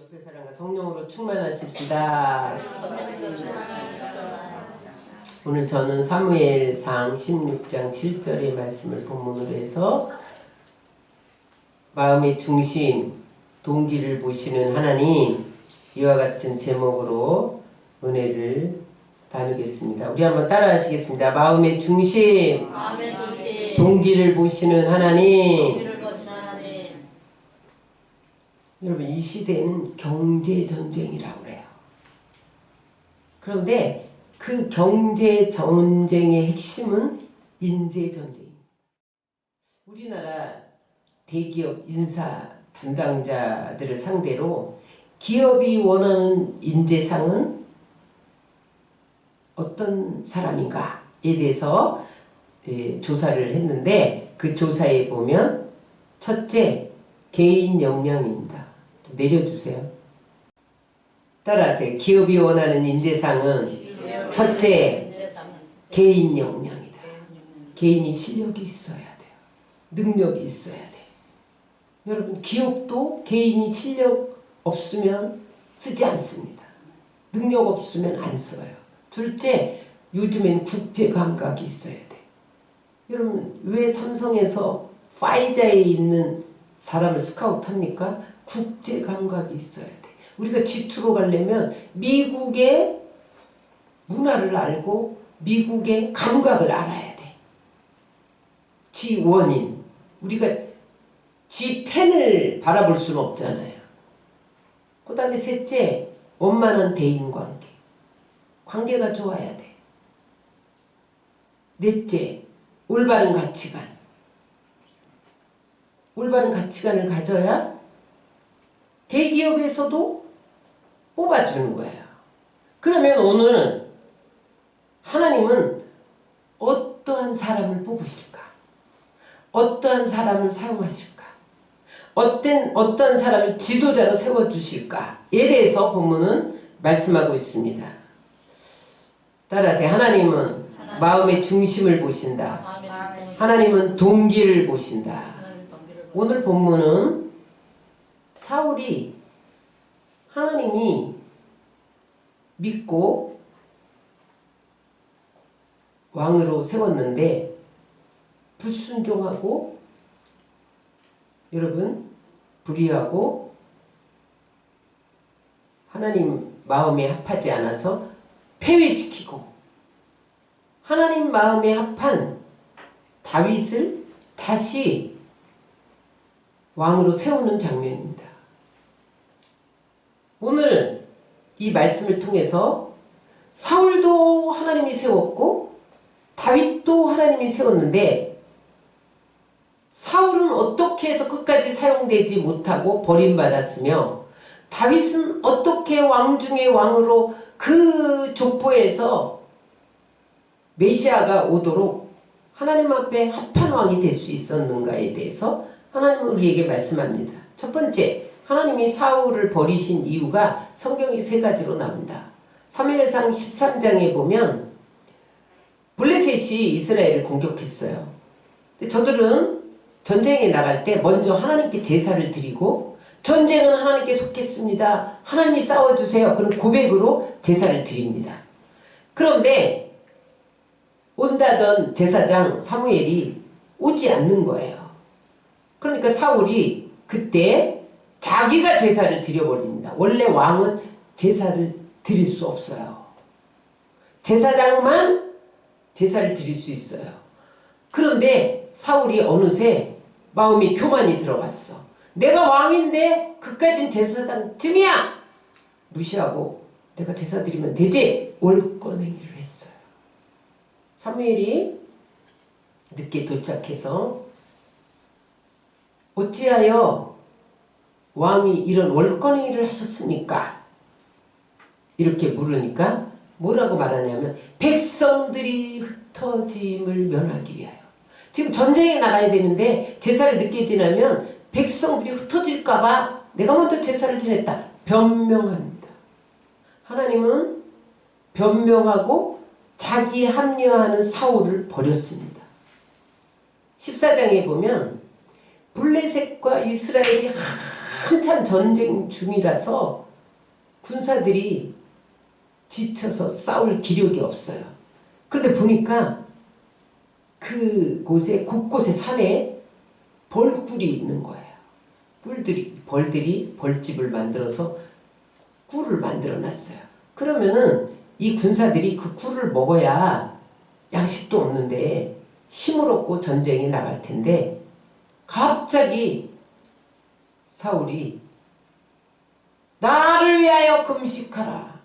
옆에 사람과 성령으로 충만하십시다. 오늘 저는 사무엘상 16장 7절의 말씀을 본문으로 해서 마음의 중심, 동기를 보시는 하나님, 이와 같은 제목으로 은혜를 나누겠습니다. 우리 한번 따라 하시겠습니다. 마음의 중심, 동기를 보시는 하나님. 여러분, 이 시대는 경제전쟁이라고 그래요. 그런데 그 경제전쟁의 핵심은 인재전쟁입니다. 우리나라 대기업 인사 담당자들을 상대로 기업이 원하는 인재상은 어떤 사람인가에 대해서 조사를 했는데, 그 조사에 보면 첫째, 개인 역량입니다. 내려주세요. 따라하세요. 기업이 원하는 인재상은 첫째, 개인 역량이다. 개인이 실력이 있어야 돼요. 능력이 있어야 돼요. 여러분, 기업도 개인이 실력 없으면 쓰지 않습니다. 능력 없으면 안 써요. 둘째, 요즘엔 국제 감각이 있어야 돼요. 여러분, 왜 삼성에서 파이자에 있는 사람을 스카우트합니까? 국제 감각이 있어야 돼. 우리가 G2로 가려면 미국의 문화를 알고 미국의 감각을 알아야 돼. G1인 우리가 G10을 바라볼 수는 없잖아요. 그 다음에 셋째, 원만한 대인관계. 관계가 좋아야 돼. 넷째, 올바른 가치관. 올바른 가치관을 가져야 대기업에서도 뽑아주는 거예요. 그러면 오늘 하나님은 어떠한 사람을 뽑으실까? 어떠한 사람을 사용하실까? 어떤 사람을 지도자로 세워주실까에 대해서 본문은 말씀하고 있습니다. 따라하세요. 하나님은 마음의 중심을 보신다. 하나님은 동기를 보신다. 오늘 본문은 사울이 하나님이 믿고 왕으로 세웠는데 불순종하고, 여러분, 불의하고 하나님 마음에 합하지 않아서 폐위시키고 하나님 마음에 합한 다윗을 다시 왕으로 세우는 장면입니다. 오늘 이 말씀을 통해서 사울도 하나님이 세웠고 다윗도 하나님이 세웠는데, 사울은 어떻게 해서 끝까지 사용되지 못하고 버림받았으며 다윗은 어떻게 왕 중의 왕으로 그 족보에서 메시아가 오도록 하나님 앞에 합한 왕이 될 수 있었는가에 대해서 하나님은 우리에게 말씀합니다. 첫 번째, 하나님이 사울을 버리신 이유가 성경이 세 가지로 나옵니다. 사무엘상 13장에 보면 블레셋이 이스라엘을 공격했어요. 근데 저들은 전쟁에 나갈 때 먼저 하나님께 제사를 드리고, 전쟁은 하나님께 속했습니다. 하나님이 싸워주세요. 그런 고백으로 제사를 드립니다. 그런데 온다던 제사장 사무엘이 오지 않는 거예요. 그러니까 사울이 그때 자기가 제사를 드려버립니다. 원래 왕은 제사를 드릴 수 없어요. 제사장만 제사를 드릴 수 있어요. 그런데 사울이 어느새 마음이 교만이 들어왔어. 내가 왕인데 그까진 제사장 틈이야! 무시하고 내가 제사 드리면 되지! 월권행위를 했어요. 사무엘이 늦게 도착해서 어찌하여 왕이 이런 월권행위를 하셨습니까? 이렇게 물으니까 뭐라고 말하냐면, 백성들이 흩어짐을 면하기 위하여. 지금 전쟁에 나가야 되는데 제사를 늦게 지나면 백성들이 흩어질까봐 내가 먼저 제사를 지냈다. 변명합니다. 하나님은 변명하고 자기에 합리화하는 사울을 버렸습니다. 14장에 보면 블레셋과 이스라엘이 한참 전쟁 중이라서 군사들이 지쳐서 싸울 기력이 없어요. 그런데 보니까 그곳에 곳곳에 산에 벌꿀이 있는 거예요. 벌들이 벌집을 만들어서 꿀을 만들어 놨어요. 그러면은 이 군사들이 그 꿀을 먹어야 양식도 없는데 힘을 얻고 전쟁에 나갈 텐데, 갑자기 사울이 나를 위하여 금식하라.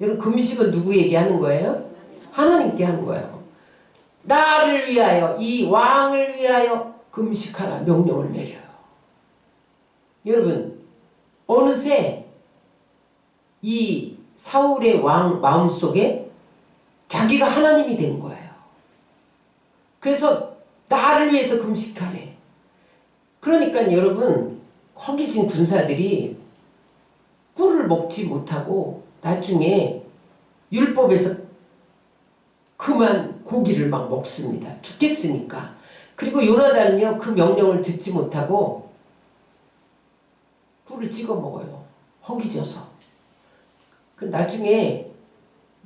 여러분, 금식은 누구에게 하는 거예요? 하나님께 하는 거예요. 나를 위하여, 이 왕을 위하여 금식하라 명령을 내려요. 여러분, 어느새 이 사울의 왕 마음속에 자기가 하나님이 된 거예요. 그래서 나를 위해서 금식하래. 그러니까 여러분, 허기진 군사들이 꿀을 먹지 못하고 나중에 율법에서 그만 고기를 막 먹습니다. 죽겠으니까. 그리고 요나단은요, 그 명령을 듣지 못하고 꿀을 찍어 먹어요. 허기져서. 그 나중에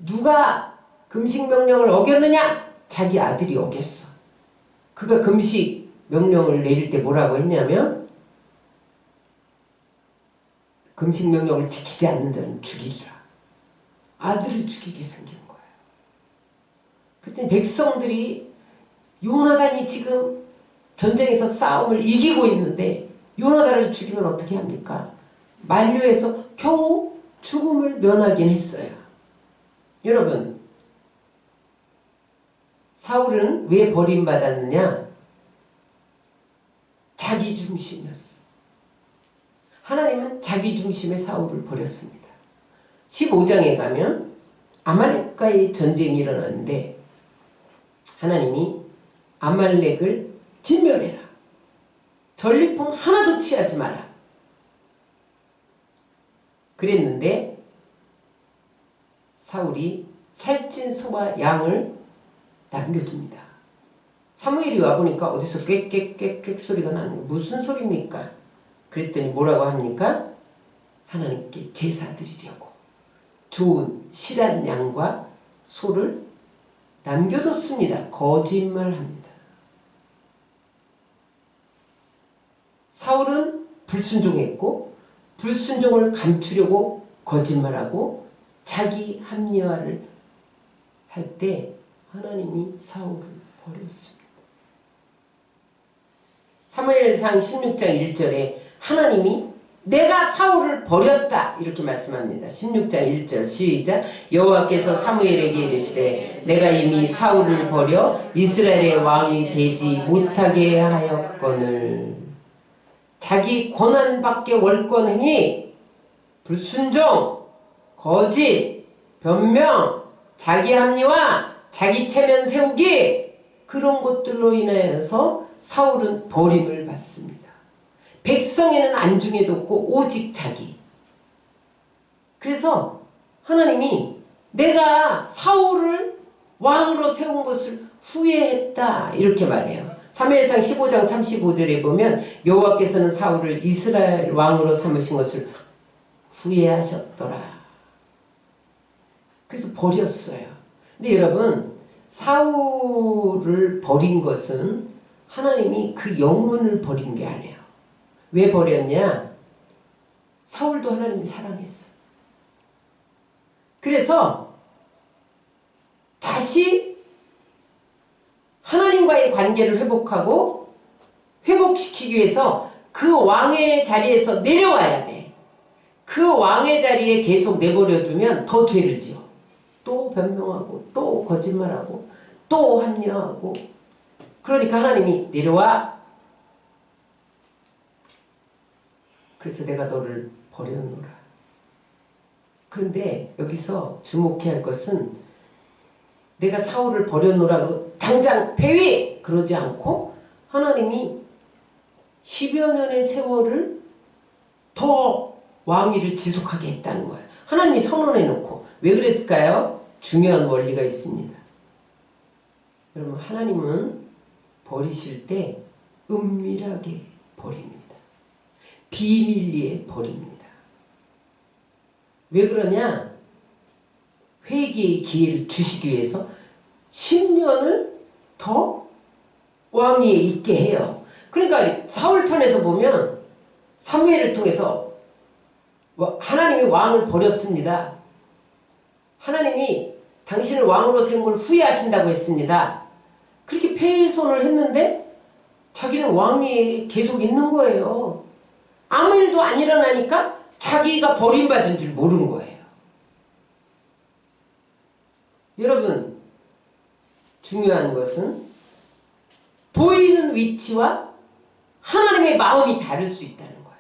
누가 금식 명령을 어겼느냐? 자기 아들이 어겼어. 그가 금식 명령을 내릴 때 뭐라고 했냐면, 금식 명령을 지키지 않는 자는 죽이리라. 아들을 죽이게 생긴 거예요. 그랬더니 백성들이 요나단이 지금 전쟁에서 싸움을 이기고 있는데 요나단을 죽이면 어떻게 합니까? 만류해서 겨우 죽음을 면하긴 했어요. 여러분, 사울은 왜 버림받았느냐? 자기중심이었어. 하나님은 자기중심의 사울을 버렸습니다. 15장에 가면 아말렉과의 전쟁이 일어났는데 하나님이 아말렉을 진멸해라. 전리품 하나도 취하지 마라. 그랬는데 사울이 살찐 소와 양을 남겨둡니다. 사무엘이 와보니까 어디서 꽥꽥꽥꽥 소리가 나는 거예요. 무슨 소리입니까? 그랬더니 뭐라고 합니까? 하나님께 제사 드리려고 좋은 실한 양과 소를 남겨뒀습니다. 거짓말합니다. 사울은 불순종했고 불순종을 감추려고 거짓말하고 자기 합리화를 할 때 하나님이 사울을 버렸습니다. 사무엘상 16장 1절에 하나님이 내가 사울을 버렸다 이렇게 말씀합니다. 16장 1절 시작. 여호와께서 사무엘에게 이르시되 내가 이미 사울을 버려 이스라엘의 왕이 되지 못하게 하였거늘. 자기 권한밖에 월권행위, 불순종, 거짓, 변명, 자기 합리화, 자기 체면 세우기, 그런 것들로 인하여서 사울은 버림을 받습니다. 백성에는 안중에도 없고 오직 자기. 그래서 하나님이 내가 사울을 왕으로 세운 것을 후회했다 이렇게 말해요. 사무엘상 15장 35절에 보면 여호와께서는 사울을 이스라엘 왕으로 삼으신 것을 후회하셨더라. 그래서 버렸어요. 근데 여러분, 사울을 버린 것은 하나님이 그 영혼을 버린 게 아니에요. 왜 버렸냐? 사울도 하나님이 사랑했어. 그래서 다시 하나님과의 관계를 회복하고 회복시키기 위해서 그 왕의 자리에서 내려와야 돼. 그 왕의 자리에 계속 내버려 두면 더 죄를 지어. 또 변명하고 또 거짓말하고 또 합리화하고. 그러니까 하나님이 내려와. 그래서 내가 너를 버려놓으라. 그런데 여기서 주목해야 할 것은 내가 사울을 버려놓으라고 당장 폐위! 그러지 않고 하나님이 10여 년의 세월을 더 왕위를 지속하게 했다는 거예요. 하나님이 선언해놓고. 왜 그랬을까요? 중요한 원리가 있습니다. 여러분, 하나님은 버리실 때 은밀하게 버립니다. 비밀리에 버립니다. 왜 그러냐? 회개의 기회를 주시기 위해서 10년을 더 왕위에 있게 해요. 그러니까 사울 편에서 보면 사무엘을 통해서 하나님이 왕을 버렸습니다. 하나님이 당신을 왕으로 세운 걸 후회하신다고 했습니다. 그렇게 패손을 했는데 자기는 왕위에 계속 있는 거예요. 아무 일도 안 일어나니까 자기가 버림받은 줄 모르는 거예요. 여러분, 중요한 것은 보이는 위치와 하나님의 마음이 다를 수 있다는 거예요.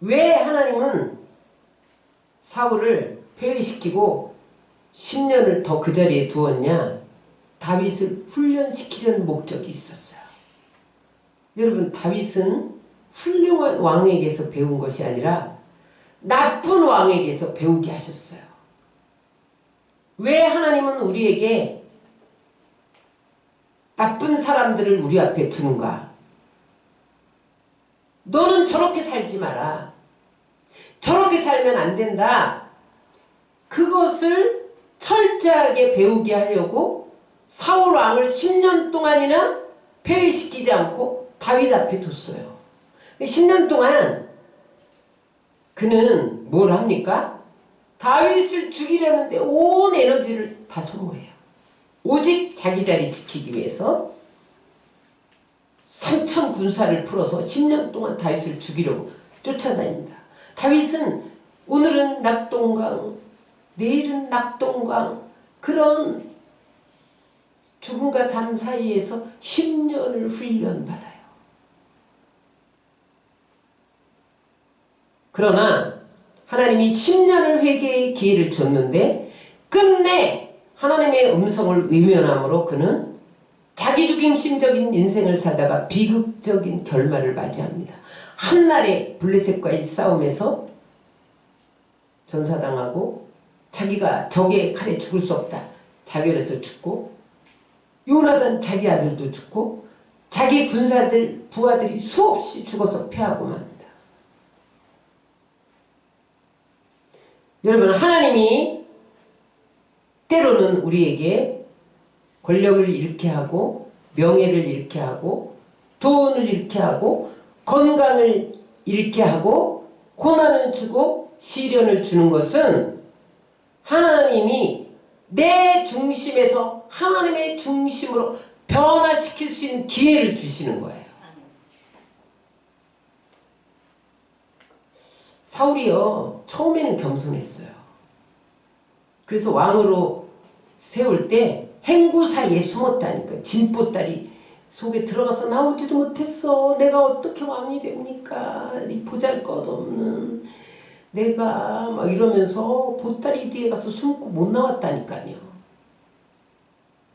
왜 하나님은 사울을 폐위시키고 10년을 더 그 자리에 두었냐? 다윗을 훈련시키려는 목적이 있었어요. 여러분, 다윗은 훌륭한 왕에게서 배운 것이 아니라 나쁜 왕에게서 배우게 하셨어요. 왜 하나님은 우리에게 나쁜 사람들을 우리 앞에 두는가? 너는 저렇게 살지 마라. 저렇게 살면 안 된다. 그것을 철저하게 배우게 하려고 사울 왕을 10년 동안이나 폐위시키지 않고 다윗 앞에 뒀어요. 10년 동안 그는 뭘 합니까? 다윗을 죽이려는데 온 에너지를 다 소모해요. 오직 자기 자리 지키기 위해서 3천 군사를 풀어서 10년 동안 다윗을 죽이려고 쫓아다닙니다. 다윗은 오늘은 낙동강, 내일은 낙동강, 그런 죽음과 삶 사이에서 10년을 훈련받아요. 그러나 하나님이 10년을 회개의 기회를 줬는데 끝내 하나님의 음성을 외면함으로 그는 자기중심적인 인생을 살다가 비극적인 결말을 맞이합니다. 한날에 블레셋과의 싸움에서 전사당하고 자기가 적의 칼에 죽을 수 없다 자결해서 죽고, 요나단 자기 아들도 죽고, 자기 군사들 부하들이 수없이 죽어서 패하고 맙니다. 여러분, 하나님이 때로는 우리에게 권력을 잃게 하고 명예를 잃게 하고 돈을 잃게 하고 건강을 잃게 하고 고난을 주고 시련을 주는 것은 하나님이 내 중심에서 하나님의 중심으로 변화시킬 수 있는 기회를 주시는 거예요. 사울이요, 처음에는 겸손했어요. 그래서 왕으로 세울 때 행구 사이에 숨었다니까. 진보다리 속에 들어가서 나오지도 못했어. 내가 어떻게 왕이 됩니까? 이 보잘것없는 내가 막 이러면서 보따리 뒤에 가서 숨고 못 나왔다니까요.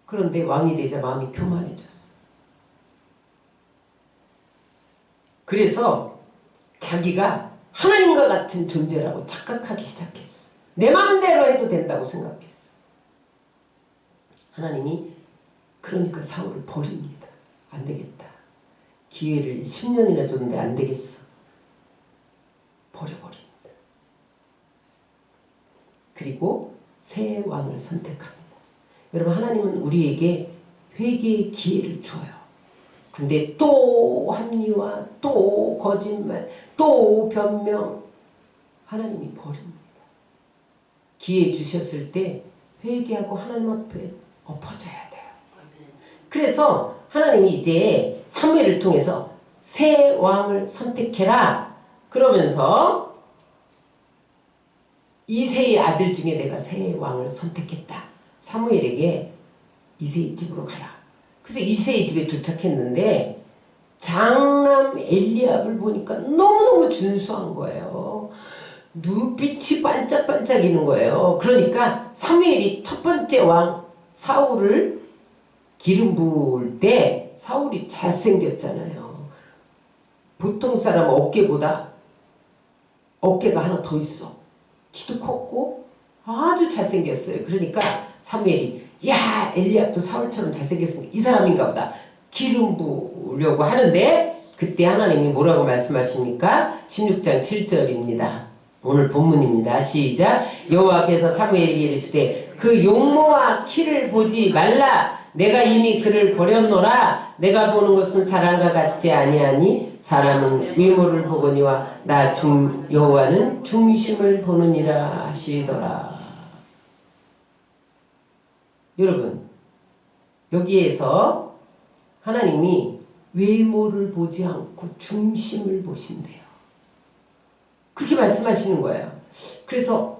그런데 왕이 되자 마음이 교만해졌어. 그래서 자기가 하나님과 같은 존재라고 착각하기 시작했어. 내 마음대로 해도 된다고 생각했어. 하나님이 그러니까 사울을 버립니다. 안 되겠다. 기회를 10년이나 줬는데 안 되겠어. 버려버립니다. 그리고 새 왕을 선택합니다. 여러분, 하나님은 우리에게 회개의 기회를 줘요. 근데 또 합리화, 또 거짓말, 또 변명, 하나님이 버립니다. 기회 주셨을 때 회개하고 하나님 앞에 엎어져야 돼요. 그래서 하나님이 이제 사무엘을 통해서 새 왕을 선택해라 그러면서 이새의 아들 중에 내가 새 왕을 선택했다. 사무엘에게 이새의 집으로 가라. 그래서 이새의 집에 도착했는데 장남 엘리압을 보니까 너무너무 준수한 거예요. 눈빛이 반짝반짝이는 거예요. 그러니까 사무엘이 첫 번째 왕 사울을 기름 부을 때 사울이 잘생겼잖아요. 보통 사람 어깨보다 어깨가 하나 더 있어. 키도 컸고 아주 잘생겼어요. 그러니까 사무엘이 야, 엘리압도 사울처럼 잘생겼으니까 이 사람인가 보다 기름 부으려고 하는데 그때 하나님이 뭐라고 말씀하십니까? 16장 7절입니다. 오늘 본문입니다. 시작. 여호와께서 사무엘에게 이르시되 그 용모와 키를 보지 말라. 내가 이미 그를 버렸노라. 내가 보는 것은 사람과 같지 아니하니 사람은 외모를 보거니와 나 여호와는 중심을 보느니라 하시더라. 여러분, 여기에서 하나님이 외모를 보지 않고 중심을 보신대요. 그렇게 말씀하시는 거예요. 그래서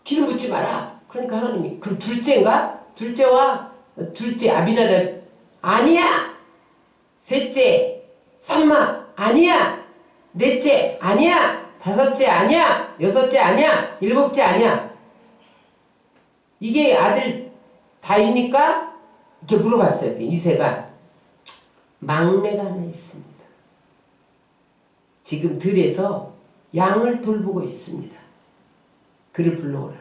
기름 붓지 마라. 그러니까 하나님이 그럼 둘째인가? 둘째 아비나답 아니야. 셋째 삼마 아니야. 넷째 아니야. 다섯째 아니야. 여섯째 아니야. 일곱째 아니야. 이게 아들 다입니까? 이렇게 물어봤어요. 이새가 막내가 하나 있습니다. 지금 들에서 양을 돌보고 있습니다. 그를 불러오라.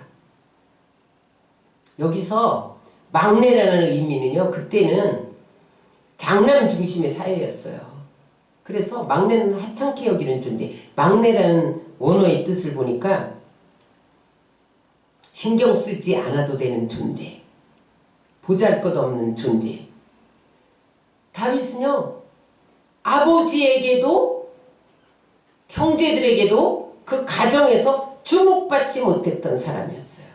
여기서 막내라는 의미는요, 그때는 장남 중심의 사회였어요. 그래서 막내는 하찮게 여기는 존재. 막내라는 원어의 뜻을 보니까 신경 쓰지 않아도 되는 존재. 보잘것없는 존재. 다윗은요, 아버지에게도 형제들에게도 그 가정에서 주목받지 못했던 사람이었어요.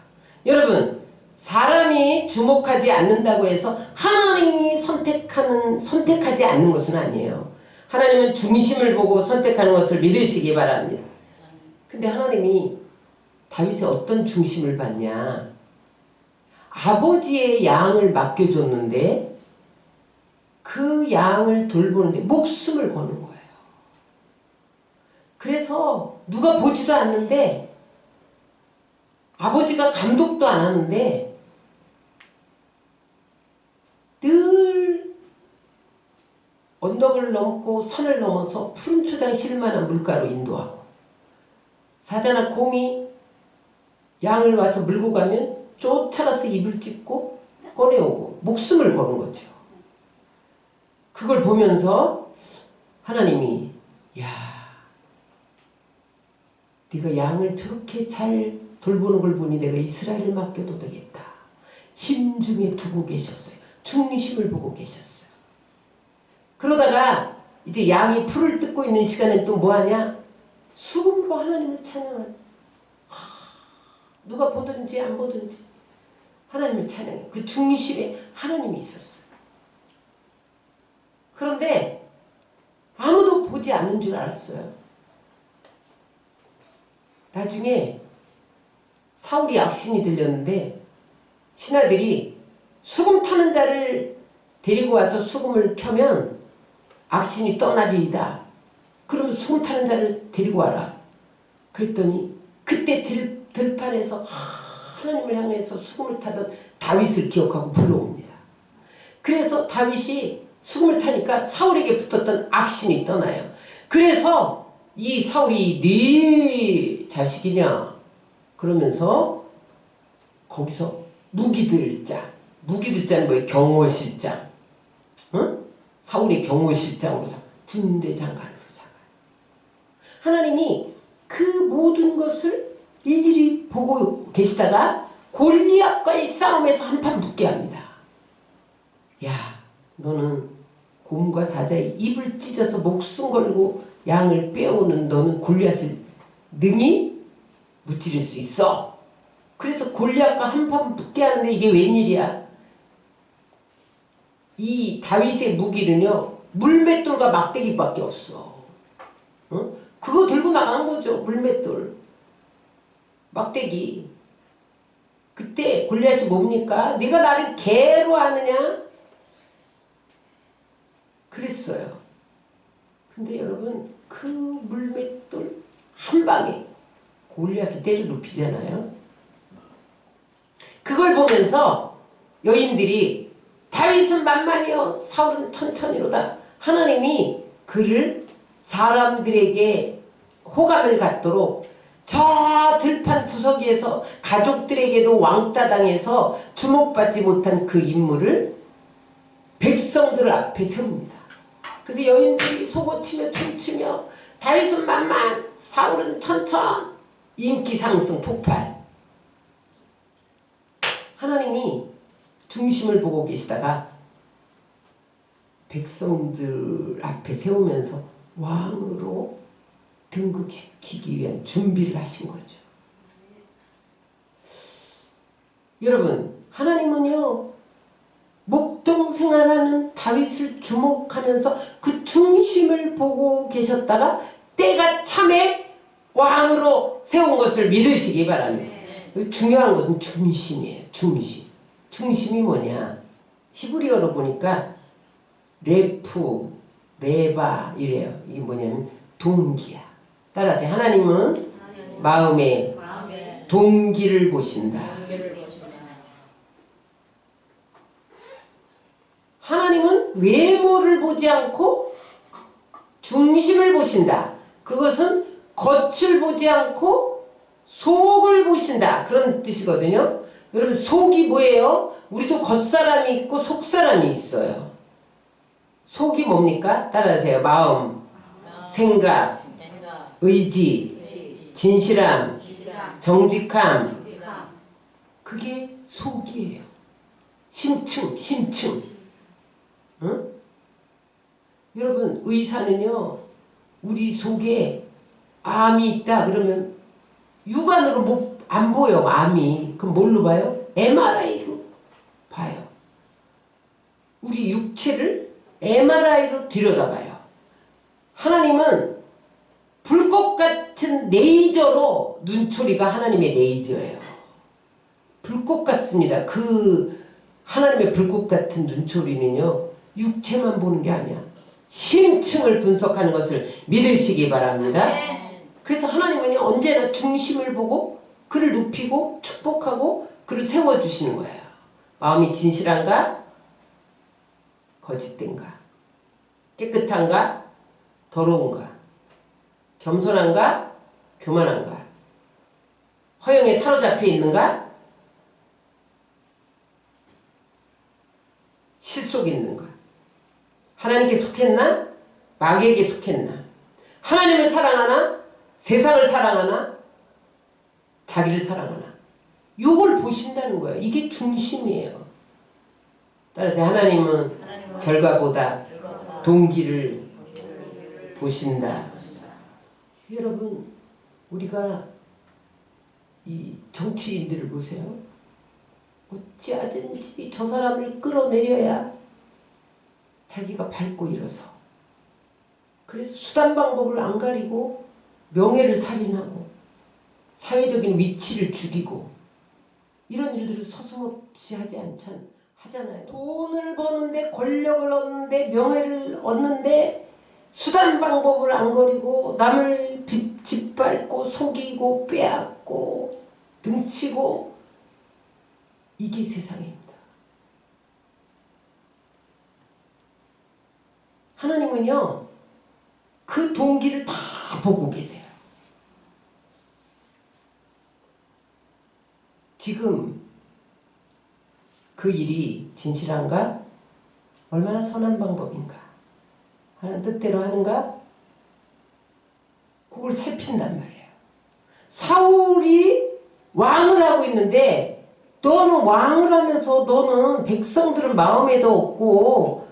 여러분, 사람이 주목하지 않는다고 해서 하나님이 선택하지 않는 것은 아니에요. 하나님은 중심을 보고 선택하는 것을 믿으시기 바랍니다. 근데 하나님이 다윗의 어떤 중심을 봤냐? 아버지의 양을 맡겨줬는데 그 양을 돌보는데 목숨을 거는 거예요. 그래서 누가 보지도 않는데 아버지가 감독도 안 하는데 늘 언덕을 넘고 산을 넘어서 푸른 초장 실만한 물가로 인도하고 사자나 곰이 양을 와서 물고 가면 쫓아가서 입을 찢고 꺼내오고 목숨을 거는 거죠. 그걸 보면서 하나님이 야, 네가 양을 저렇게 잘 돌보는 걸 보니 내가 이스라엘을 맡겨도 되겠다. 심중에 두고 계셨어요. 중심을 보고 계셨어요. 그러다가 이제 양이 풀을 뜯고 있는 시간에 또 뭐하냐? 수금으로 하나님을 찬양하는. 누가 보든지 안 보든지 하나님을 찬양해. 그 중심에 하나님이 있었어요. 그런데 아무도 보지 않는 줄 알았어요. 나중에 사울이 악신이 들렸는데 신하들이 수금 타는 자를 데리고 와서 수금을 켜면 악신이 떠나리이다. 그러면 수금 타는 자를 데리고 와라. 그랬더니 그때 들판에서 하나님을 향해서 수금을 타던 다윗을 기억하고 불러옵니다. 그래서 다윗이 수금을 타니까 사울에게 붙었던 악신이 떠나요. 그래서 이 사울이 네 자식이냐 그러면서 거기서 무기들자는 뭐예요? 경호실장. 응? 사울의 경호실장으로 군대 장관으로 삼아요. 하나님이 그 모든 것을 일일이 보고 계시다가 골리앗과의 싸움에서 한판 붙게 합니다. 야, 너는 곰과 사자의 입을 찢어서 목숨 걸고 양을 빼오는 너는 골리앗을 능히 무찌를 수 있어. 그래서 골리앗과 한판 붙게 하는데 이게 웬일이야? 이 다윗의 무기는요, 물맷돌과 막대기밖에 없어. 응? 그거 들고 나간 거죠. 물맷돌, 막대기. 그때 골리앗이 뭡니까? 네가 나를 개로 아느냐? 그랬어요. 근데 여러분, 그 물맷돌 한 방에 골리앗을 때려 눕히잖아요. 그걸 보면서 여인들이 다윗은 만만이요 사울은 천천히로다. 하나님이 그를 사람들에게 호감을 갖도록 저 들판 구석에서 가족들에게도 왕따 당해서 주목받지 못한 그 인물을 백성들 앞에 세웁니다. 그래서 여인들이 속옷치며 춤추며 다윗은 만만, 사울은 천천. 인기 상승 폭발. 하나님이 중심을 보고 계시다가 백성들 앞에 세우면서 왕으로 등극시키기 위한 준비를 하신 거죠. 여러분, 하나님은요, 목동 생활하는 다윗을 주목하면서 그 중심을 보고 계셨다가 때가 참에 왕으로 세운 것을 믿으시기 바랍니다. 중요한 것은 중심이에요. 중심. 중심이 뭐냐? 히브리어로 보니까 레프, 레바 이래요. 이게 뭐냐면 동기야. 따라서 하나님은 마음의 동기를 보신다. 하나님은 외모를 보지 않고 중심을 보신다. 그것은 겉을 보지 않고 속을 보신다. 그런 뜻이거든요. 여러분, 속이 뭐예요? 우리도 겉사람이 있고 속사람이 있어요. 속이 뭡니까? 따라하세요. 마음, 생각, 의지, 진실함, 정직함. 그게 속이에요. 심층. 응? 여러분, 의사는요, 우리 속에 암이 있다 그러면 육안으로 안 보여. 암이. 그럼 뭘로 봐요? MRI로 봐요. 우리 육체를 MRI로 들여다봐요. 하나님은 불꽃 같은 레이저로, 눈초리가 하나님의 레이저예요. 불꽃 같습니다. 그 하나님의 불꽃 같은 눈초리는요, 육체만 보는 게 아니야. 심층을 분석하는 것을 믿으시기 바랍니다. 그래서 하나님은 언제나 중심을 보고 그를 높이고 축복하고 그를 세워주시는 거예요. 마음이 진실한가? 거짓된가? 깨끗한가? 더러운가? 겸손한가? 교만한가? 허영에 사로잡혀 있는가? 실속이 있는가? 하나님께 속했나? 마귀에게 속했나? 하나님을 사랑하나? 세상을 사랑하나? 자기를 사랑하나? 요걸 보신다는 거예요. 이게 중심이에요. 따라서 하나님은 결과보다 동기를 보신다. 여러분, 우리가 이 정치인들을 보세요. 어찌하든지 저 사람을 끌어내려야 자기가 밟고 일어서. 그래서 수단 방법을 안 가리고 명예를 살인하고 사회적인 위치를 죽이고 이런 일들을 서슴없이 하잖아요. 돈을 버는데, 권력을 얻는데, 명예를 얻는데 수단 방법을 안 거리고 남을 짓밟고 속이고 빼앗고 등치고, 이게 세상입니다. 하나님은요, 그 동기를 다 보고 계세요. 지금 그 일이 진실한가? 얼마나 선한 방법인가? 하나님 뜻대로 하는가? 그걸 살핀단 말이에요. 사울이 왕을 하고 있는데 너는 왕을 하면서 너는 백성들은 마음에도 없고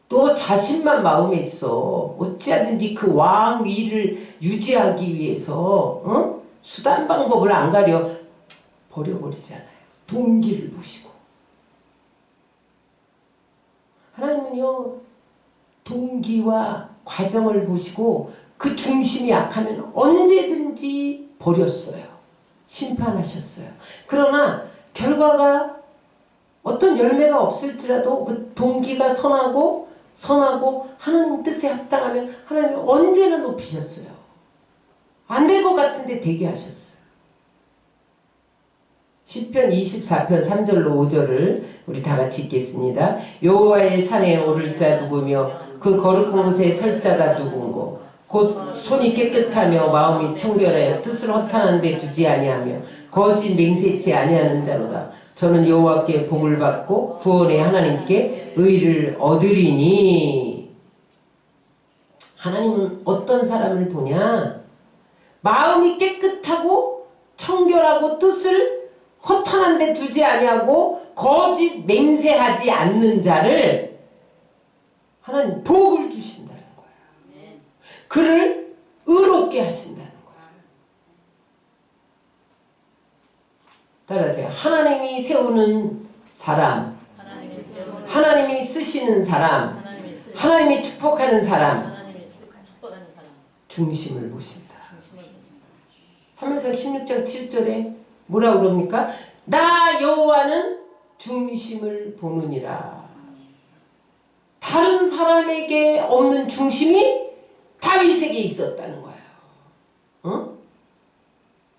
너 자신만 마음에 있어. 어찌하든지 그 왕 위를 유지하기 위해서 수단 방법을 안 가려 버려버리잖아요. 동기를 보시고. 하나님은요, 동기와 과정을 보시고 그 중심이 약하면 언제든지 버렸어요. 심판하셨어요. 그러나 결과가 어떤 열매가 없을지라도 그 동기가 선하고 하나님 뜻에 합당하면 하나님이 언제나 높이셨어요. 안 될 것 같은데 되게 하셨어요. 시편 24편 3절로 5절을 우리 다 같이 읽겠습니다. 여호와의 산에 오를 자 누구며 그 거룩한 곳에 설 자가 누군고 곧 손이 깨끗하며 마음이 청결하여 뜻을 허탄한 데 두지 아니하며 거짓 맹세치 아니하는 자로다. 저는 여호와께 복을 받고 구원의 하나님께 의를 얻으리니. 하나님은 어떤 사람을 보냐? 마음이 깨끗하고 청결하고 뜻을 허탄한 데 두지 아니하고 거짓 맹세하지 않는 자를 하나님 복을 주신다는 거예요. 그를 의롭게 하신다는 거예요. 따라하세요. 하나님이 세우는 사람, 하나님이 쓰시는 사람, 하나님이 축복하는 사람, 중심을 보신다. 사무엘상 16장 7절에 뭐라고 그럽니까? 나 여호와는 중심을 보느니라. 다른 사람에게 없는 중심이 다윗에게 있었다는 거예요. 어?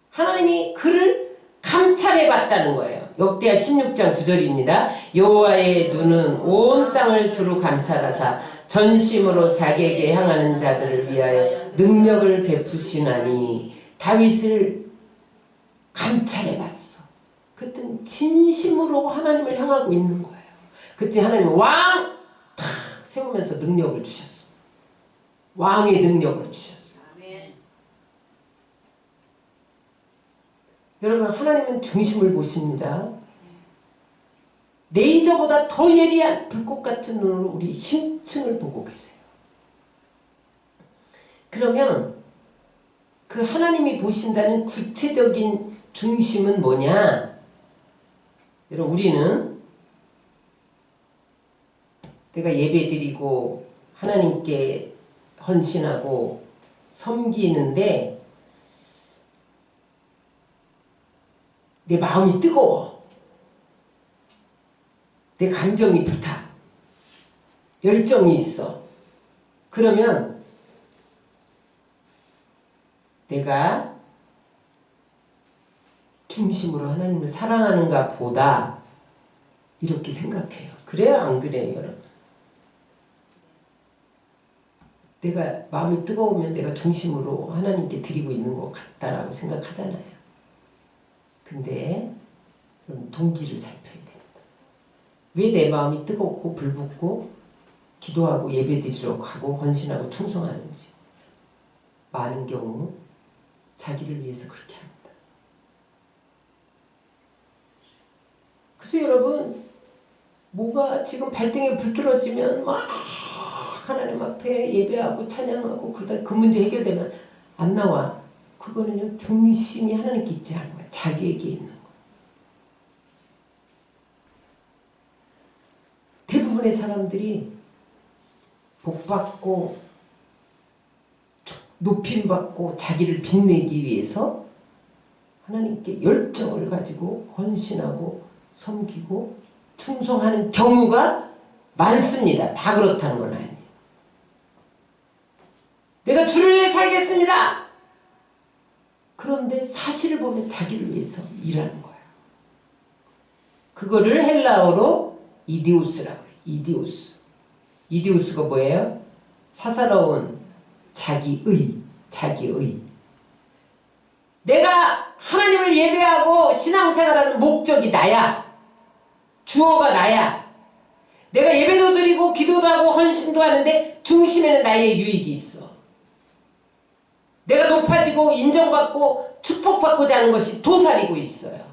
하나님이 그를 감찰해 봤다는 거예요. 역대하 16장 9절입니다. 여호와의 눈은 온 땅을 두루 감찰하사 전심으로 자기에게 향하는 자들을 위하여 능력을 베푸시나니 다윗을 감찰해 봤어. 그랬더니 진심으로 하나님을 향하고 있는 거예요. 그랬더니 하나님 왕 탁 세우면서 능력을 주셨어. 왕의 능력을 주셨어. 아멘. 여러분, 하나님은 중심을 보십니다. 레이저보다 더 예리한 불꽃 같은 눈으로 우리 심층을 보고 계세요. 그러면 그 하나님이 보신다는 구체적인 중심은 뭐냐? 여러분, 우리는 내가 예배드리고 하나님께 헌신하고 섬기는데 내 마음이 뜨거워. 내 감정이 불타. 열정이 있어. 그러면 내가 중심으로 하나님을 사랑하는가 보다 이렇게 생각해요. 그래요? 안 그래요? 여러분? 내가 마음이 뜨거우면 내가 중심으로 하나님께 드리고 있는 것 같다라고 생각하잖아요. 근데 그럼 동기를 살펴야 됩니다. 왜 내 마음이 뜨겁고 불붙고 기도하고 예배드리러 가고 헌신하고 충성하는지. 많은 경우 자기를 위해서 그렇게 합니다. 그래서 여러분, 뭐가 지금 발등에 불 떨어지면 막 하나님 앞에 예배하고 찬양하고 그러다 그 문제 해결되면 안 나와. 그거는요, 중심이 하나님께 있지 않은 거야. 자기에게 있는 거야. 대부분의 사람들이 복받고 높임받고 자기를 빛내기 위해서 하나님께 열정을 가지고 헌신하고 섬기고 충성하는 경우가 많습니다. 다 그렇다는 건 아니에요. 내가 주를 위해 살겠습니다. 그런데 사실을 보면 자기를 위해서 일하는 거예요. 그거를 헬라어로 이디오스라고 해요. 이디오스. 이디오스가 뭐예요? 사사로운 자기의. 내가 하나님을 예배하고 신앙생활하는 목적이 나야. 주어가 나야. 내가 예배도 드리고 기도도 하고 헌신도 하는데 중심에는 나의 유익이 있어. 내가 높아지고 인정받고 축복받고자 하는 것이 도사리고 있어요.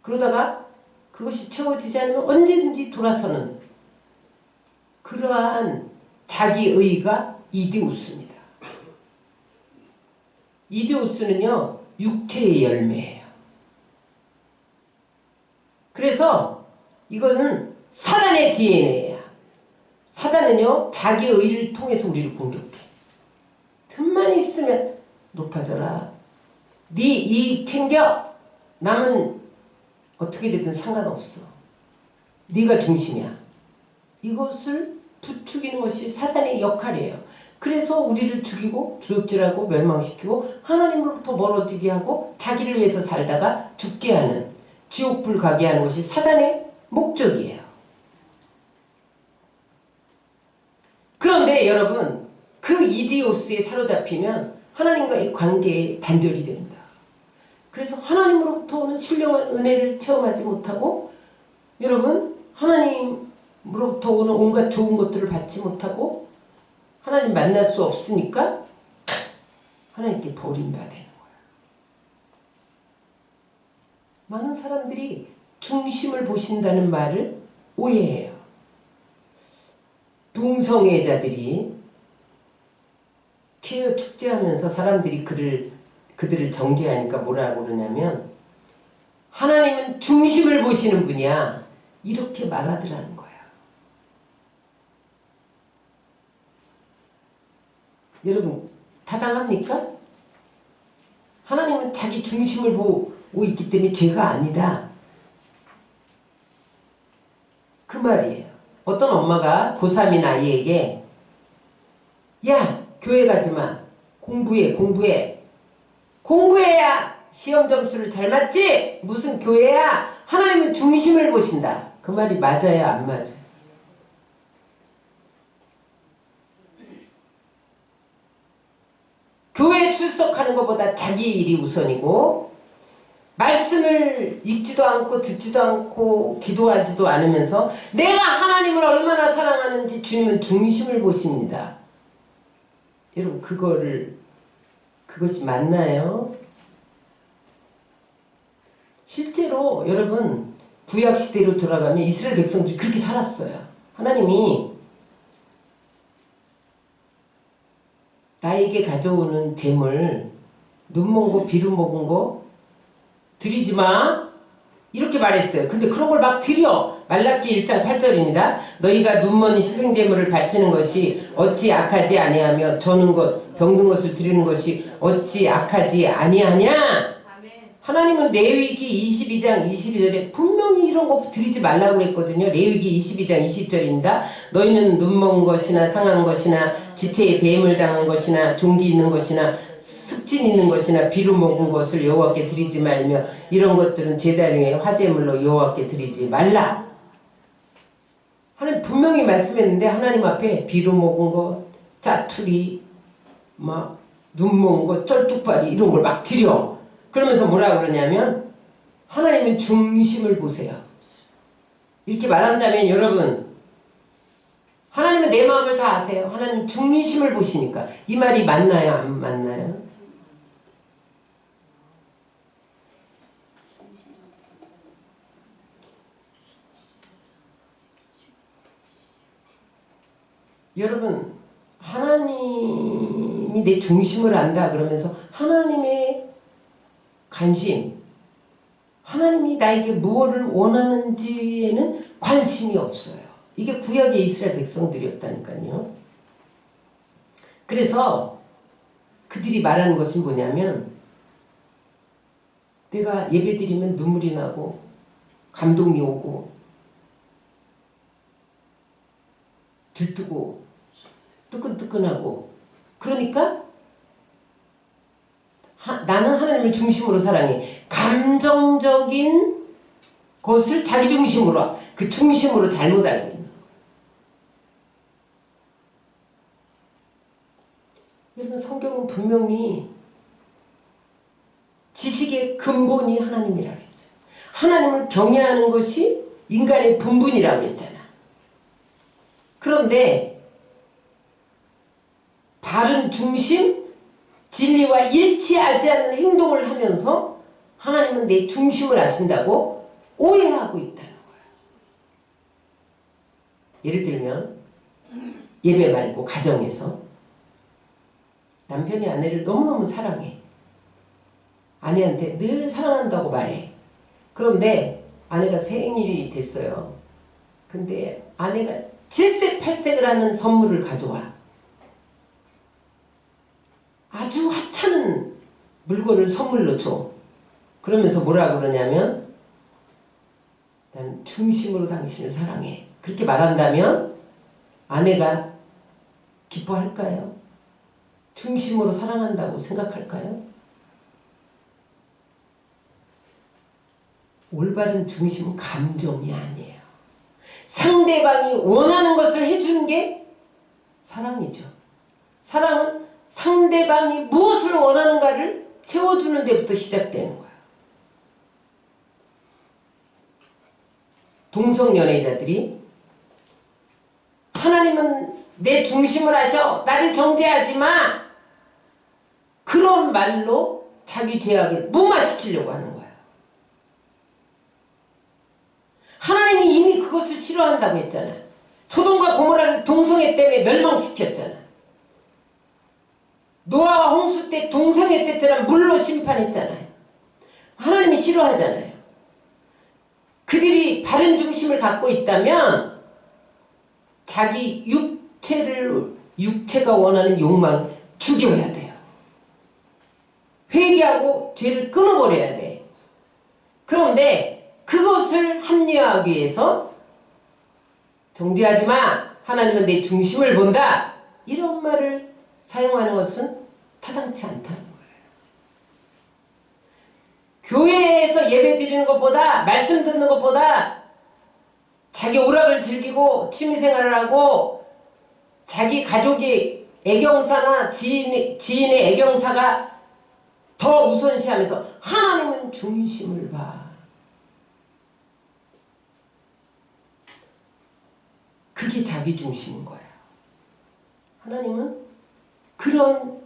그러다가 그것이 채워지지 않으면 언제든지 돌아서는 그러한 자기의가 이디오스입니다. 이디오스는요, 육체의 열매예요. 그래서 이거는 사단의 DNA야. 사단은요, 자기의를 통해서 우리를 공격해. 틈만 있으면 높아져라. 네 이익 챙겨. 남은 어떻게 되든 상관없어. 네가 중심이야. 이것을 부추기는 것이 사단의 역할이에요. 그래서 우리를 죽이고 도둑질하고 멸망시키고 하나님으로부터 멀어지게 하고 자기를 위해서 살다가 죽게 하는, 지옥불 가게 하는 것이 사단의 목적이에요. 그런데 여러분, 그 이디오스에 사로잡히면 하나님과의 관계에 단절이 됩니다. 그래서 하나님으로부터 오는 신령한 은혜를 체험하지 못하고, 여러분, 하나님으로부터 오는 온갖 좋은 것들을 받지 못하고, 하나님 만날 수 없으니까 하나님께 버림받는 거야. 많은 사람들이 중심을 보신다는 말을 오해해요. 동성애자들이 퀴어 축제하면서 사람들이 그들을 정죄하니까 뭐라고 그러냐면 하나님은 중심을 보시는 분이야. 이렇게 말하더라는 거야. 여러분 타당합니까? 하나님은 자기 중심을 보고 있기 때문에 죄가 아니다. 그 말이에요. 어떤 엄마가 고3인 아이에게 야 교회 가지마. 공부해야 시험 점수를 잘 맞지? 무슨 교회야? 하나님은 중심을 보신다. 그 말이 맞아요? 안 맞아요? 교회 출석하는 것보다 자기 일이 우선이고 말씀을 읽지도 않고 듣지도 않고 기도하지도 않으면서 내가 하나님을 얼마나 사랑하는지 주님은 중심을 보십니다. 여러분 그것이 맞나요? 실제로 여러분 구약시대로 돌아가면 이스라엘 백성들이 그렇게 살았어요. 하나님이 나에게 가져오는 재물 눈먼 거 비루 먹은 거 드리지 마 이렇게 말했어요. 근데 그런 걸 막 드려. 말라기 1장 8절입니다. 너희가 눈먼 희생제물을 바치는 것이 어찌 악하지 아니하며 저는 것 병든 것을 드리는 것이 어찌 악하지 아니하냐. 하나님은 레위기 22장 22절에 분명히 이런 거 드리지 말라고 했거든요. 레위기 22장 20절입니다. 너희는 눈먼 것이나 상한 것이나 지체에 배임을 당한 것이나 종기 있는 것이나 습진 있는 것이나 비루 먹은 것을 여호와께 드리지 말며 이런 것들은 제단 위에 화제물로 여호와께 드리지 말라. 하나님 분명히 말씀했는데 하나님 앞에 비루 먹은 것, 짜투리, 막 눈먼 것, 쩔뚝발이 이런 걸 막 드려. 그러면서 뭐라 그러냐면 하나님은 중심을 보세요. 이렇게 말한다면 여러분 하나님은 내 마음을 다 아세요. 하나님 중심을 보시니까 이 말이 맞나요? 안 맞나요? 여러분 하나님이 내 중심을 안다 그러면서 하나님의 관심 하나님이 나에게 무엇을 원하는지에는 관심이 없어요. 이게 구약의 이스라엘 백성들이었다니까요. 그래서 그들이 말하는 것은 뭐냐면 내가 예배드리면 눈물이 나고 감동이 오고 들뜨고 뜨끈뜨끈하고 그러니까 나는 하나님을 중심으로 사랑해. 감정적인 것을 자기 중심으로 그 중심으로 잘못 알고 있는 거예요. 여러분 성경은 분명히 지식의 근본이 하나님이라고 했죠. 하나님을 경외하는 것이 인간의 본분이라고 했잖아. 그런데 바른 중심, 진리와 일치하지 않는 행동을 하면서 하나님은 내 중심을 아신다고 오해하고 있다는 거예요. 예를 들면 예배 말고 가정에서 남편이 아내를 너무너무 사랑해. 아내한테 늘 사랑한다고 말해. 그런데 아내가 생일이 됐어요. 근데 아내가 7색 8색을 하는 선물을 가져와. 아주 하찮은 물건을 선물로 줘. 그러면서 뭐라 그러냐면 난 중심으로 당신을 사랑해. 그렇게 말한다면 아내가 기뻐할까요? 중심으로 사랑한다고 생각할까요? 올바른 중심은 감정이 아니에요. 상대방이 원하는 것을 해주는 게 사랑이죠. 사랑은 상대방이 무엇을 원하는가를 채워주는 데부터 시작되는 거야. 동성연애자들이 하나님은 내 중심을 하셔. 나를 정죄하지 마. 그런 말로 자기 죄악을 무마시키려고 하는 거예요. 하나님이 이미 그것을 싫어한다고 했잖아요. 소돔과 고모라를 동성애 때문에 멸망시켰잖아요. 노아와 홍수 때 동성애 때처럼 물로 심판했잖아요. 하나님이 싫어하잖아요. 그들이 바른 중심을 갖고 있다면 자기 육체가 원하는 욕망을 죽여야 돼요. 회개하고 죄를 끊어버려야 돼. 그런데 그것을 합리화하기 위해서 정죄하지 마. 하나님은 내 중심을 본다. 이런 말을 사용하는 것은 타당치 않다는 거예요. 교회에서 예배 드리는 것보다, 말씀 듣는 것보다 자기 오락을 즐기고 취미생활을 하고 자기 가족이 애경사나 지인의 애경사가 더 우선시하면서 하나님은 중심을 봐. 그게 자기 중심인 거예요. 하나님은 그런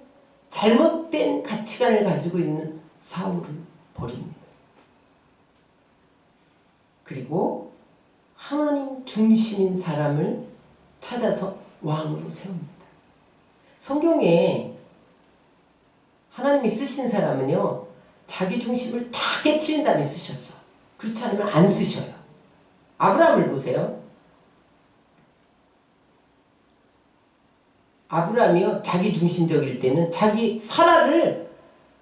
잘못된 가치관을 가지고 있는 사울을 버립니다. 그리고 하나님 중심인 사람을 찾아서 왕으로 세웁니다. 성경에 하나님이 쓰신 사람은요, 자기 중심을 다 깨트린 다음에 쓰셨어. 그렇지 않으면 안 쓰셔요. 아브라함을 보세요. 아브라함이요, 자기 중심적일 때는 자기 사라를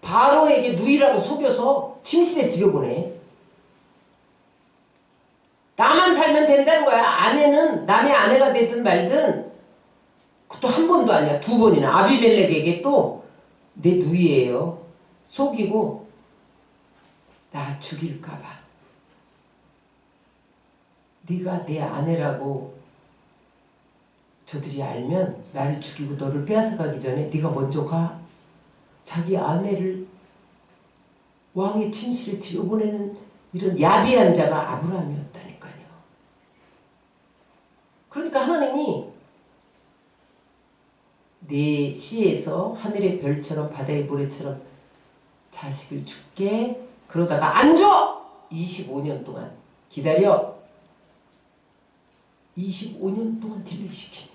바로에게 누이라고 속여서 침실에 들여보내. 나만 살면 된다는 거야. 아내는 남의 아내가 되든 말든, 그것도 한 번도 아니야. 2번이나. 아비멜렉에게 또 내 누이예요. 속이고 나 죽일까 봐. 네가 내 아내라고 저들이 알면 나를 죽이고 너를 빼앗아가기 전에 네가 먼저 가. 자기 아내를 왕의 침실에 들여보내는 이런 야비한 자가 아브라함이었다니까요. 그러니까 하나님이 내 씨에서 하늘의 별처럼 바다의 모래처럼 자식을 줄게. 그러다가 안 줘! 25년 동안 기다려. 25년 동안 딜레이시킵니다.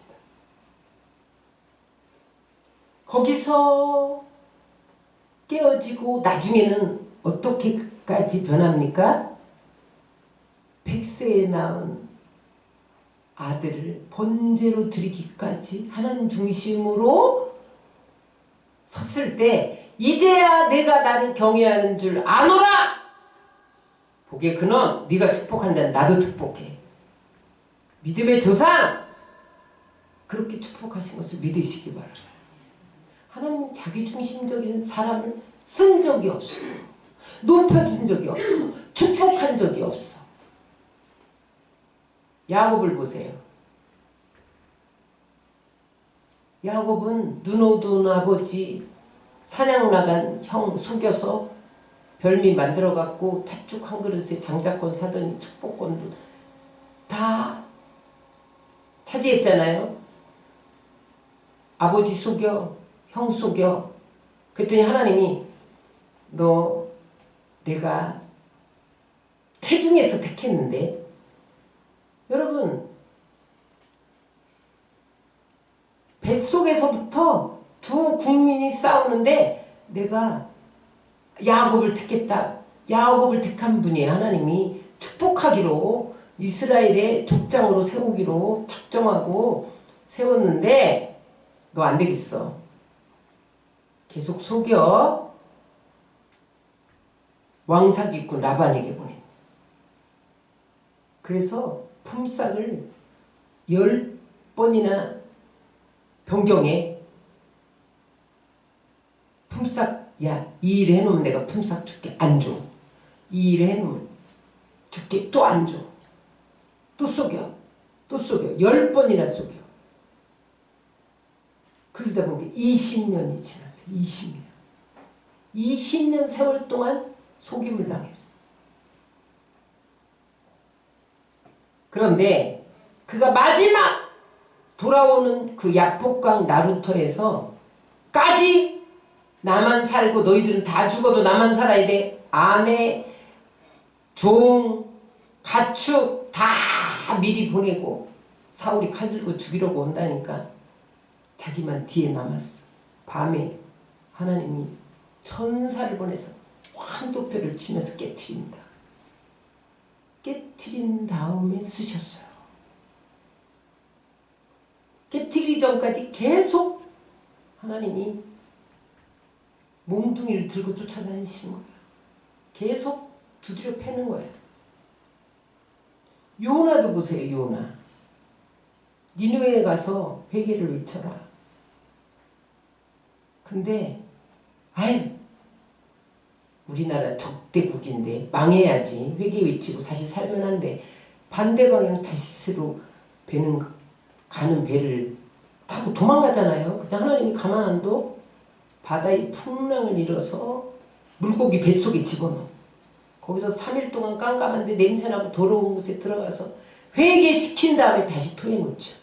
거기서 깨어지고 나중에는 어떻게까지 변합니까? 100세에 낳은 아들을 번제로 드리기까지 하나님 중심으로 섰을 때 이제야 내가 나를 경외하는 줄 아노라. 보게 그놈 네가 축복한다면 나도 축복해. 믿음의 조상 그렇게 축복하신 것을 믿으시기 바랍니다. 하나님은 자기중심적인 사람을 쓴 적이 없어. 높여준 적이 없어. 축복한 적이 없어. 야곱을 보세요. 야곱은 눈 어두운 아버지 사냥 나간 형 속여서 별미 만들어갖고 팥죽 한 그릇에 장자권 사더니 축복권도 다 차지했잖아요. 아버지 속여, 형 속여. 그랬더니 하나님이 너 내가 태중에서 택했는데, 여러분 뱃속에서부터 두 국민이 싸우는데 내가 야곱을 택했다. 야곱을 택한 분이 하나님이 축복하기로 이스라엘의 족장으로 세우기로 작정하고 세웠는데 너 안 되겠어. 계속 속여 왕사기꾼 라반에게 보내. 그래서 품삯을 10번이나 변경해. 품삯, 야, 이 일 해놓으면 내가 품삯 줄게. 안 줘. 이 일 해놓으면 줄게. 또 안 줘. 또 속여. 또 속여. 10번이나 속여. 그러다 보니까 20년이 지났어요. 20년. 20년 세월 동안 속임을 당했어. 그런데 그가 마지막 돌아오는 그 야폭강 나루터에서 까지 나만 살고 너희들은 다 죽어도 나만 살아야 돼. 아내, 종, 가축 다 미리 보내고 사울이 칼 들고 죽이려고 온다니까 자기만 뒤에 남았어. 밤에 하나님이 천사를 보내서 황도표를 치면서 깨트립니다. 깨트린 다음에 쓰셨어요. 깨트리기 전까지 계속 하나님이 몽둥이를 들고 쫓아다니시는 거예요. 계속 두드려 패는 거예요. 요나도 보세요. 요나. 니느웨에 가서 회개를 외쳐라. 근데 아유 우리나라 적대국인데 망해야지. 회개 외치고 다시 살면 안 돼. 반대 방향 다시스로 가는 배를 타고 도망가잖아요. 그냥 하나님이 가만 안 둬. 바다의 풍랑을 일어서 물고기 뱃속에 집어넣어. 거기서 3일 동안 깜깜한데 냄새나고 더러운 곳에 들어가서 회개시킨 다음에 다시 토해놓죠.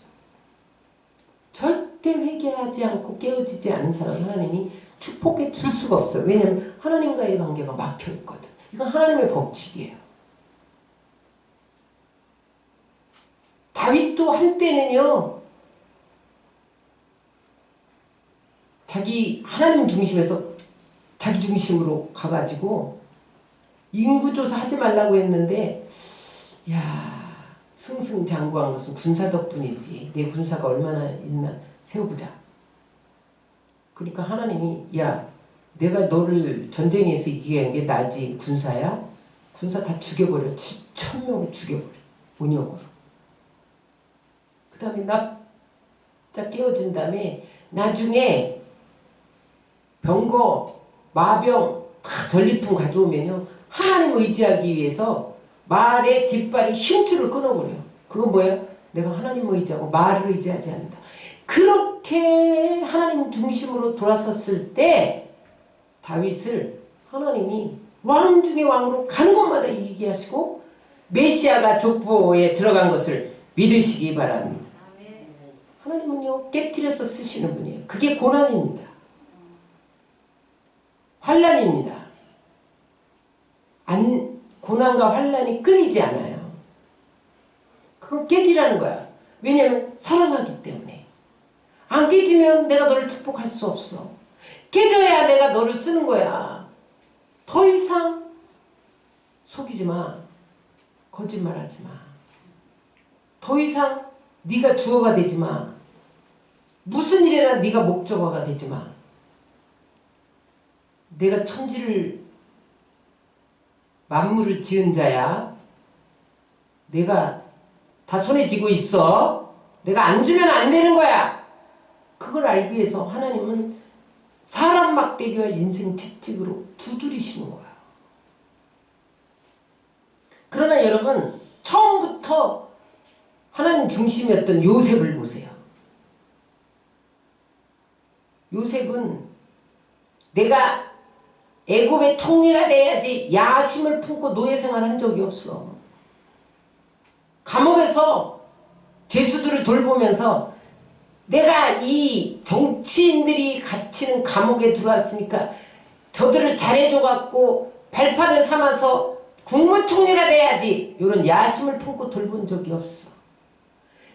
절대 회개하지 않고 깨어지지 않은 사람 하나님이 축복해 줄 수가 없어요. 왜냐하면 하나님과의 관계가 막혀있거든. 이건 하나님의 법칙이에요. 다윗도 한때는요. 자기 하나님 중심에서 자기 중심으로 가가지고 인구조사 하지 말라고 했는데 야 승승장구한 것은 군사 덕분이지. 내 군사가 얼마나 있나 세워보자. 그러니까 하나님이 야 내가 너를 전쟁에서 이기게 한 게 나지 군사야? 군사 다 죽여버려. 7,000명을 죽여버려. 원역으로. 그 다음에 납작 깨어진 다음에 나중에 병거, 마병 다 전리품 가져오면요. 하나님 의지하기 위해서 말의 뒷발이 힘줄을 끊어버려. 그건 뭐야? 내가 하나님 의지하고 말을 의지하지 않는다. 그렇게 하나님 중심으로 돌아섰을 때 다윗을 하나님이 왕 중의 왕으로 가는 곳마다 이기게 하시고 메시아가 족보에 들어간 것을 믿으시기 바랍니다. 하나님은요 깨트려서 쓰시는 분이에요. 그게 고난입니다. 환난입니다. 고난과 환난이 끊이지 않아요. 그건 깨지라는 거야. 왜냐하면 사랑하기 때문에. 안 깨지면 내가 너를 축복할 수 없어. 깨져야 내가 너를 쓰는 거야. 더 이상 속이지 마. 거짓말하지 마. 더 이상 네가 주어가 되지 마. 무슨 일이나 네가 목적어가 되지 마. 내가 천지를 만물을 지은 자야. 내가 다 손에 쥐고 있어. 내가 안 주면 안 되는 거야. 그걸 알기 위해서 하나님은 사람 막대기와 인생 채찍으로 두드리시는 거야. 그러나 여러분 처음부터 하나님 중심이었던 요셉을 보세요. 요셉은 내가 애굽의 통리가 돼야지 야심을 품고 노예생활을 한 적이 없어. 감옥에서 죄수들을 돌보면서 내가 이 정치인들이 갇히는 감옥에 들어왔으니까 저들을 잘해줘갖고 발판을 삼아서 국무총리가 돼야지 이런 야심을 품고 돌본 적이 없어.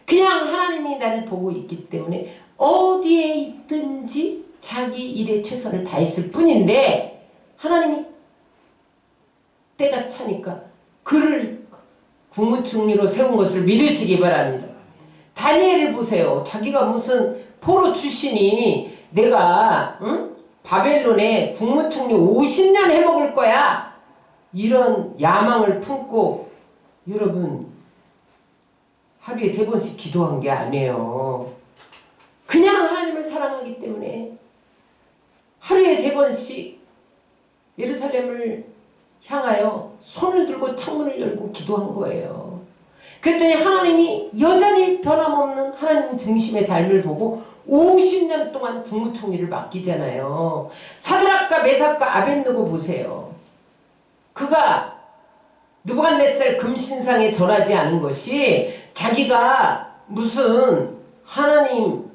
그냥 하나님이 나를 보고 있기 때문에 어디에 있든지 자기 일에 최선을 다했을 뿐인데 하나님이 때가 차니까 그를 국무총리로 세운 것을 믿으시기 바랍니다. 다니엘을 보세요. 자기가 무슨 포로 출신이 내가 바벨론에 국무총리 50년 해먹을 거야. 이런 야망을 품고 여러분 하루에 3번씩 기도한 게 아니에요. 그냥 하나님을 사랑하기 때문에 하루에 3번씩 예루살렘을 향하여 손을 들고 창문을 열고 기도한 거예요. 그랬더니 하나님이 여전히 변함없는 하나님 중심의 삶을 보고 50년 동안 국무총리를 맡기잖아요. 사드락과 메삭과 아벳느고 보세요. 그가 느부갓네살 금신상에 절하지 않은 것이 자기가 무슨 하나님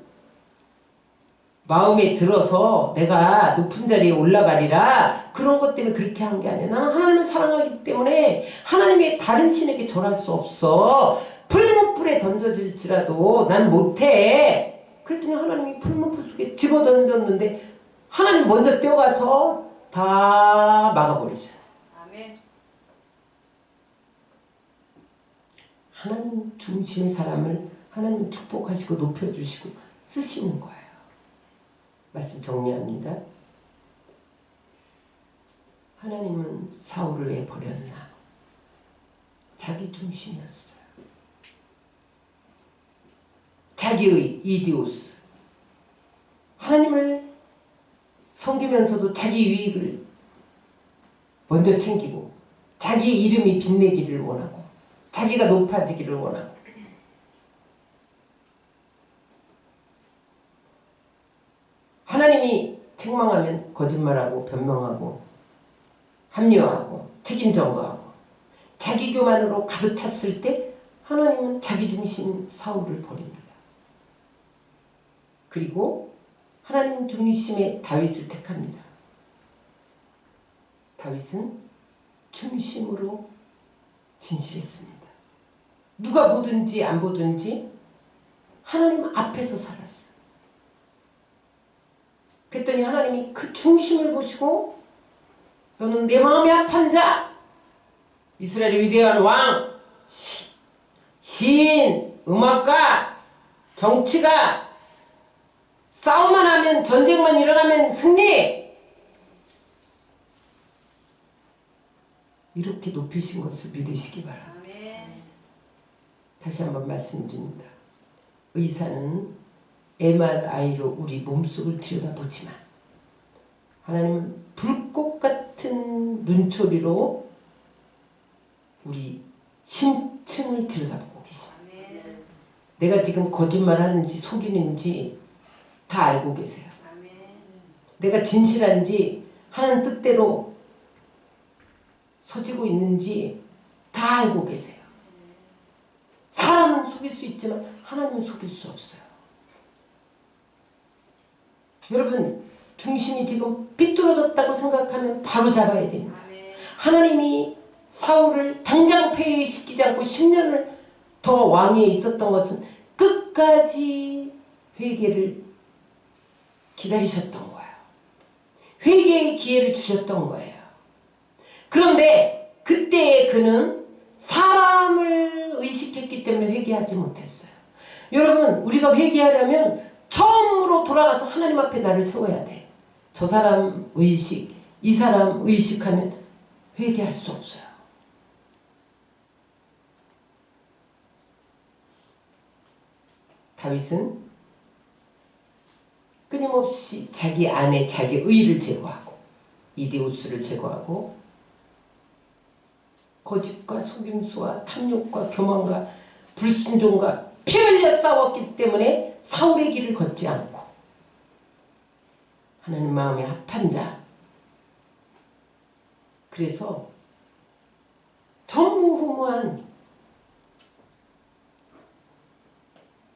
마음에 들어서 내가 높은 자리에 올라가리라 그런 것 때문에 그렇게 한 게 아니야. 나는 하나님을 사랑하기 때문에 하나님의 다른 신에게 절할 수 없어. 풀무불에 던져질지라도 난 못해. 그랬더니 하나님이 풀무불 속에 집어 던졌는데 하나님 먼저 뛰어가서 다 막아버리잖아. 아멘. 하나님 중심의 사람을 하나님 축복하시고 높여주시고 쓰시는 거예요. 말씀 정리합니다. 하나님은 사울을 왜 버렸나? 자기 중심이었어요. 자기의 이디오스. 하나님을 섬기면서도 자기 유익을 먼저 챙기고 자기 이름이 빛내기를 원하고 자기가 높아지기를 원하고 하나님이 책망하면 거짓말하고 변명하고 합리화하고 책임 전가하고 자기 교만으로 가득 찼을 때 하나님은 자기 중심 사울을 버립니다. 그리고 하나님 중심의 다윗을 택합니다. 다윗은 중심으로 진실했습니다. 누가 보든지 안 보든지 하나님 앞에서 살았어요. 그랬더니 하나님이 그 중심을 보시고 너는 내 마음이 합한 자, 이스라엘의 위대한 왕, 시인, 음악가, 정치가 싸움만 하면 전쟁만 일어나면 승리 이렇게 높이신 것을 믿으시기 바랍니다. 다시 한번 말씀드립니다. 의사는 MRI로 우리 몸속을 들여다보지만 하나님은 불꽃 같은 눈초리로 우리 심층을 들여다보고 계십니다. 내가 지금 거짓말하는지 속이는지 다 알고 계세요. 내가 진실한지 하나님 뜻대로 서지고 있는지 다 알고 계세요. 사람은 속일 수 있지만 하나님은 속일 수 없어요. 여러분 중심이 지금 삐뚤어졌다고 생각하면 바로 잡아야 됩니다. 하나님이 사울을 당장 폐위시키지 않고 10년을 더 왕위에 있었던 것은 끝까지 회개를 기다리셨던 거예요. 회개의 기회를 주셨던 거예요. 그런데 그때의 그는 사람을 의식했기 때문에 회개하지 못했어요. 여러분 우리가 회개하려면 처음으로 돌아가서 하나님 앞에 나를 세워야 돼. 저 사람 의식, 이 사람 의식하면 회개할 수 없어요. 다윗은 끊임없이 자기 안에 자기 의를 제거하고 이디오스를 제거하고 거짓과 속임수와 탐욕과 교만과 불순종과 피 흘려 싸웠기 때문에 사울의 길을 걷지 않고 하나님 마음에 합한 자, 그래서 전무후무한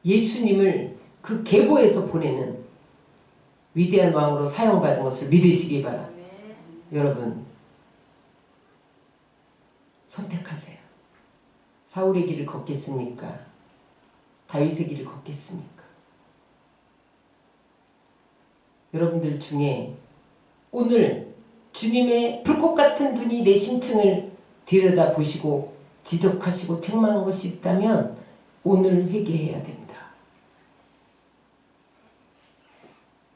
예수님을 그 계보에서 보내는 위대한 왕으로 사용받은 것을 믿으시기 바랍니다. 여러분 선택하세요. 사울의 길을 걷겠습니까? 다윗의 길을 걷겠습니까? 여러분들 중에 오늘 주님의 불꽃 같은 눈이 내 심층을 들여다보시고 지적하시고 책망한 것이 있다면 오늘 회개해야 됩니다.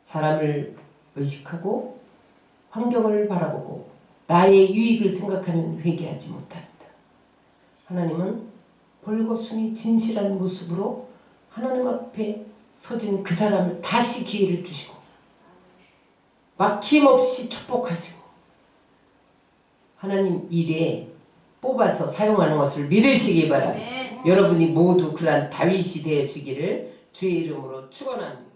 사람을 의식하고 환경을 바라보고 나의 유익을 생각하면 회개하지 못합니다. 하나님은 벌거숭이 진실한 모습으로 하나님 앞에 서진 그 사람을 다시 기회를 주시고 막힘없이 축복하시고 하나님 일에 뽑아서 사용하는 것을 믿으시기 바랍니다. 여러분이 모두 그러한 다윗이 되시기를 주의 이름으로 축원합니다.